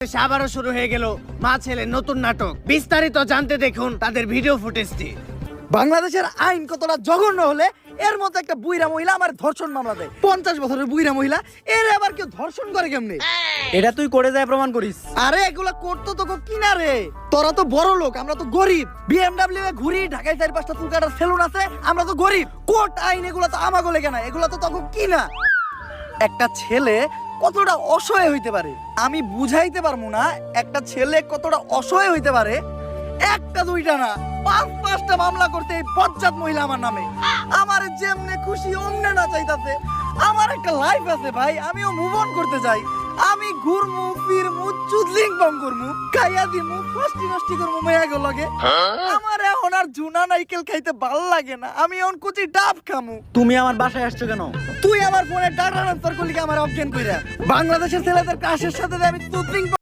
আবারও শুরু হয়ে গেল মা ছেলে নতুন নাটক। বিস্তারিত জানতে দেখুন তাদের ভিডিও ফুটেজটি। বাংলাদেশের আইন কতটা জঘন্য হলে এর মতো একটা বুইরা মহিলা আমার ধর্ষণ মামলা দেয়। 50 বছরের বুইরা মহিলা এর আবার কেউ ধর্ষণ করে কেমনে? এটা তুই করে যায় প্রমাণ করিস। আরে এগুলা করতো তোকে কিনা রে, তোরা তো বড় লোক, আমরা তো গরিব। বিএমডব্লিউ এ ঘুরি, ঢাকায় 4-5টা চুল কাটার সেলুন আছে, আমরা তো গরিব। কোর্ট আইন এগুলা তো আমাগো লেগে না, এগুলা তো তোকে কিনা। একটা ছেলে কতটা অসহায় হইতে পারে আমি বুঝাইতে পারবো না। একটা ছেলে কতটা অসহায় হইতে পারে, একটা দুইটা না 5-5টা মামলা করতে এই বজ্জাত মহিলা আমার নামে। আমার যেমনে খুশি অমনে না চাইতাছে। আমার একটা লাইফ আছে ভাই, আমিও মুভ অন করতে চাই। আমি ঘুরমু ফিরমু চুদলিং বং করমু, খাইয়া দিমু ফষ্টি নষ্টি করমু মেয়াগো লাগে। আমার এখন আর জুনা নাইকেল খাইতে ভাল লাগে না, আমি এখন কুচি ডাব খামু। তুমি আমার বাসায় আসছো কেন? তুই আমার ফোনে ডাটা ট্রান্সফার করলি কি আমার অজ্ঞান কইরা? বাংলাদেশের ছেলেদের ক্রাশের সাথে আমি চুদলিং